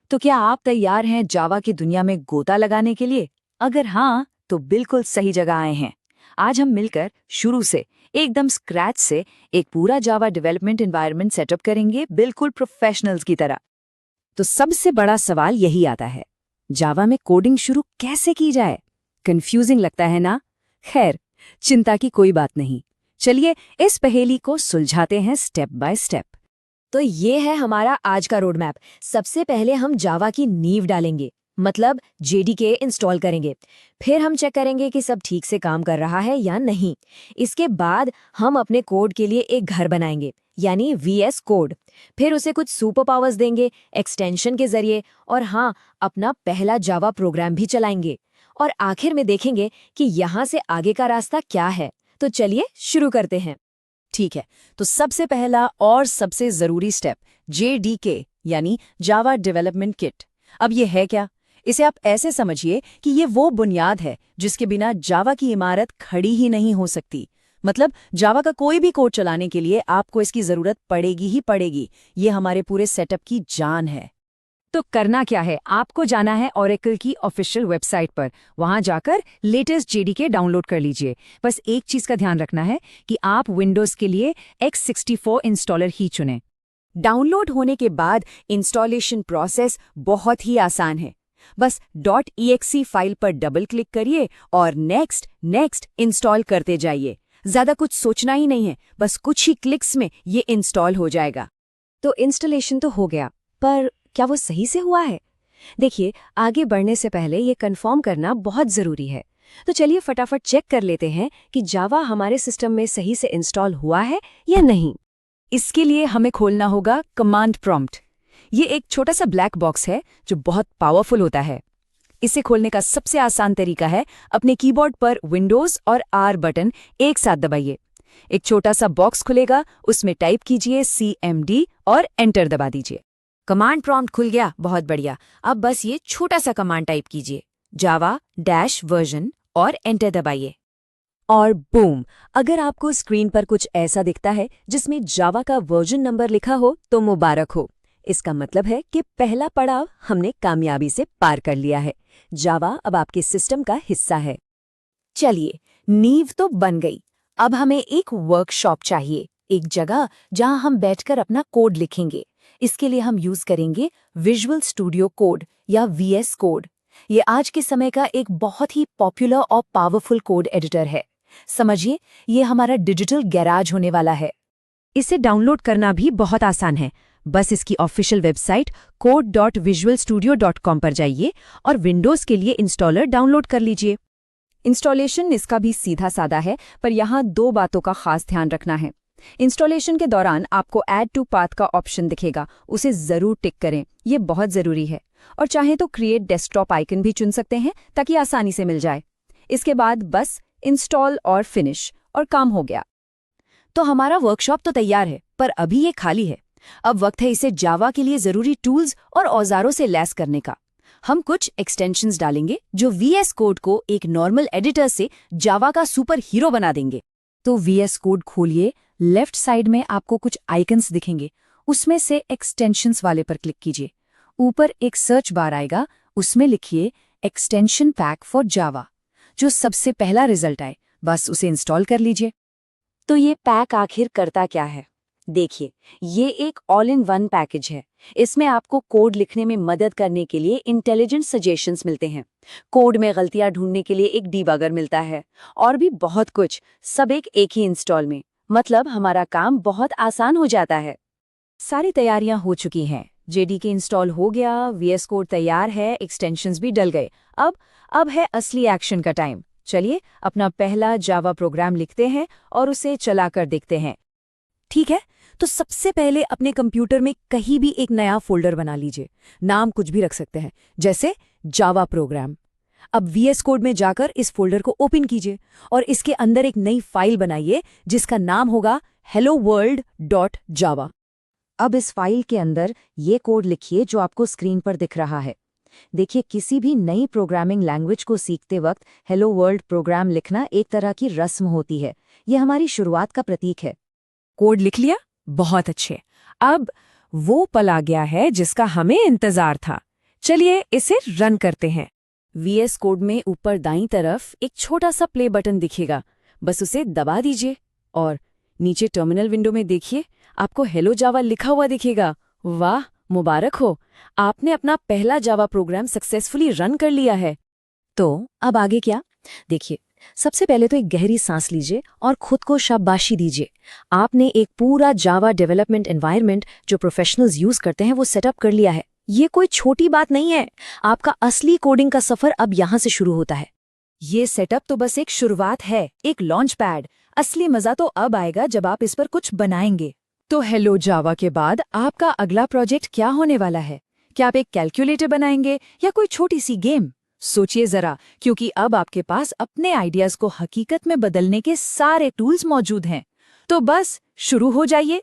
तो क्या आप तैयार हैं जावा की दुनिया में गोता लगाने के लिए? अगर हाँ, तो बिल्कुल सही जगह आए हैं। आज हम मिलकर शुरू से, एकदम स्क्रैच से एक पूरा जावा डेवलपमेंट एनवायरनमेंट सेटअप करेंगे, बिल्कुल प्रोफेशनल्स की तरह। तो सबसे बड़ा सवाल यही आता है, जावा में कोडिंग शुरू कैसे की जाए? कंफ्यूजिंग लगता है ना? खैर, चिंता की कोई बात नहीं। चलिए इस पहेली को सुलझाते हैं स्टेप बाय स्टेप। तो ये है हमारा आज का रोड मैप। सबसे पहले हम जावा की नींव डालेंगे, मतलब जेडीके इंस्टॉल करेंगे। फिर हम चेक करेंगे कि सब ठीक से काम कर रहा है या नहीं। इसके बाद हम अपने कोड के लिए एक घर बनाएंगे, यानी वीएस कोड। फिर उसे कुछ सुपर पावर्स देंगे एक्सटेंशन के जरिए, और हाँ, अपना पहला जावा प्रोग्राम भी चलाएंगे। और आखिर में देखेंगे कि यहाँ से आगे का रास्ता क्या है। तो चलिए शुरू करते हैं। ठीक है, तो सबसे पहला और सबसे जरूरी स्टेप जेडीके यानी जावा डेवलपमेंट किट। अब ये है क्या? इसे आप ऐसे समझिए कि ये वो बुनियाद है जिसके बिना जावा की इमारत खड़ी ही नहीं हो सकती। मतलब जावा का कोई भी कोड चलाने के लिए आपको इसकी जरूरत पड़ेगी ही पड़ेगी। ये हमारे पूरे सेटअप की जान है। तो करना क्या है, आपको जाना है ओरेकल की ऑफिशियल वेबसाइट पर। वहां जाकर लेटेस्ट जेडीके डाउनलोड कर लीजिए। बस एक चीज का ध्यान रखना है कि आप विंडोज के लिए x64 इंस्टॉलर ही चुनें। डाउनलोड होने के बाद इंस्टॉलेशन प्रोसेस बहुत ही आसान है। बस .exe फाइल पर डबल क्लिक करिए और नेक्स्ट नेक्स्ट इंस्टॉल करते जाइए। ज्यादा कुछ सोचना ही नहीं है, बस कुछ ही क्लिक्स में ये इंस्टॉल हो जाएगा। तो इंस्टॉलेशन तो हो गया, पर क्या वो सही से हुआ है? देखिए, आगे बढ़ने से पहले ये कंफर्म करना बहुत ज़रूरी है। तो चलिए फटाफट चेक कर लेते हैं कि जावा हमारे सिस्टम में सही से इंस्टॉल हुआ है या नहीं। इसके लिए हमें खोलना होगा कमांड प्रॉम्प्ट। ये एक छोटा सा ब्लैक बॉक्स है जो बहुत पावरफुल होता है। इसे खोलने का सबसे आसान तरीका है, अपने कीबोर्ड पर विंडोज और आर बटन एक साथ दबाइए। एक छोटा सा बॉक्स खुलेगा, उसमें टाइप कीजिए CMD और एंटर दबा दीजिए। कमांड प्रॉम्प्ट खुल गया, बहुत बढ़िया। अब बस ये छोटा सा कमांड टाइप कीजिए, java-version, और एंटर दबाइए। और बूम! अगर आपको स्क्रीन पर कुछ ऐसा दिखता है जिसमें जावा का वर्जन नंबर लिखा हो तो मुबारक हो। इसका मतलब है कि पहला पड़ाव हमने कामयाबी से पार कर लिया है। जावा अब आपके सिस्टम का हिस्सा है। चलिए, नींव तो बन गई। अब हमें एक वर्कशॉप चाहिए, एक जगह जहां हम बैठकर अपना कोड लिखेंगे। इसके लिए हम यूज करेंगे विजुअल स्टूडियो कोड या VS कोड। ये आज के समय का एक बहुत ही पॉपुलर और पावरफुल कोड एडिटर है। समझिए, ये हमारा डिजिटल गैराज होने वाला है। इसे डाउनलोड करना भी बहुत आसान है। बस इसकी ऑफिशियल वेबसाइट code.visualstudio.com पर जाइए और विंडोज के लिए इंस्टॉलर डाउनलोड कर लीजिए। इंस्टॉलेशन इसका भी सीधा साधा है, पर यहाँ दो बातों का खास ध्यान रखना है। इंस्टॉलेशन के दौरान आपको ऐड टू पाथ का ऑप्शन दिखेगा, उसे जरूर टिक करें, ये बहुत जरूरी है। और चाहे तो क्रिएट डेस्कटॉप आइकन भी चुन सकते हैं ताकि आसानी से मिल जाए। इसके बाद बस इंस्टॉल और फिनिश, और काम हो गया। तो हमारा वर्कशॉप तो तैयार है, पर अभी ये खाली है। अब वक्त है इसे जावा के लिए जरूरी टूल्स और औजारों से लैस करने का। हम कुछ एक्सटेंशंस डालेंगे जो VS कोड को एक नॉर्मल एडिटर से जावा का सुपर हीरो बना देंगे। तो VS कोड खोलिए, लेफ्ट साइड में आपको कुछ आइकन्स दिखेंगे, उसमें से एक्सटेंशंस वाले पर क्लिक कीजिए। ऊपर एक सर्च बार आएगा, उसमें लिखिए एक्सटेंशन पैक फॉर जावा। जो सबसे पहला रिजल्ट आए, बस उसे इंस्टॉल कर लीजिए। तो ये पैक आखिर करता क्या है? देखिए, ये एक ऑल इन वन पैकेज है। इसमें आपको कोड लिखने में मदद करने के लिए इंटेलिजेंट सजेशंस मिलते हैं, कोड में गलतियां ढूंढने के लिए एक डीबगर मिलता है, और भी बहुत कुछ, सब एक ही इंस्टॉल में। मतलब हमारा काम बहुत आसान हो जाता है। सारी तैयारियां हो चुकी हैं। जेडीके इंस्टॉल हो गया, VS कोड तैयार है, एक्सटेंशंस भी डल गए। अब है असली एक्शन का टाइम। चलिए अपना पहला जावा प्रोग्राम लिखते हैं और उसे चलाकर देखते हैं। ठीक है, तो सबसे पहले अपने कंप्यूटर में कहीं भी एक नया फोल्डर बना लीजिए। नाम कुछ भी रख सकते हैं, जैसे जावा प्रोग्राम। अब VS कोड में जाकर इस फोल्डर को ओपन कीजिए और इसके अंदर एक नई फाइल बनाइए जिसका नाम होगा helloworld.java। अब इस फाइल के अंदर ये कोड लिखिए जो आपको स्क्रीन पर दिख रहा है। देखिए, किसी भी नई प्रोग्रामिंग लैंग्वेज को सीखते वक्त हेलो वर्ल्ड प्रोग्राम लिखना एक तरह की रस्म होती है। यह हमारी शुरुआत का प्रतीक है। कोड लिख लिया? बहुत अच्छे। अब वो पल आ गया है जिसका हमें इंतजार था। चलिए इसे रन करते हैं। VS कोड में ऊपर दाईं तरफ एक छोटा सा प्ले बटन दिखेगा, बस उसे दबा दीजिए और नीचे टर्मिनल विंडो में देखिए आपको हेलो जावा लिखा हुआ दिखेगा। वाह, मुबारक हो, आपने अपना पहला जावा प्रोग्राम सक्सेसफुली रन कर लिया है। तो अब आगे क्या? देखिए, सबसे पहले तो एक गहरी सांस लीजिए और खुद को शाबाशी दीजिए। आपने एक पूरा जावा डेवलपमेंट एनवायरनमेंट जो प्रोफेशनल्स यूज करते हैं वो सेटअप कर लिया है। ये कोई छोटी बात नहीं है। आपका असली कोडिंग का सफर अब यहाँ से शुरू होता है। ये सेटअप तो बस एक शुरुआत है, एक लॉन्च पैड। असली मजा तो अब आएगा जब आप इस पर कुछ बनाएंगे। तो हेलो जावा के बाद आपका अगला प्रोजेक्ट क्या होने वाला है? क्या आप एक कैलकुलेटर बनाएंगे या कोई छोटी सी गेम? सोचिए जरा, क्योंकि अब आपके पास अपने आइडियाज को हकीकत में बदलने के सारे टूल्स मौजूद हैं। तो बस शुरू हो जाइए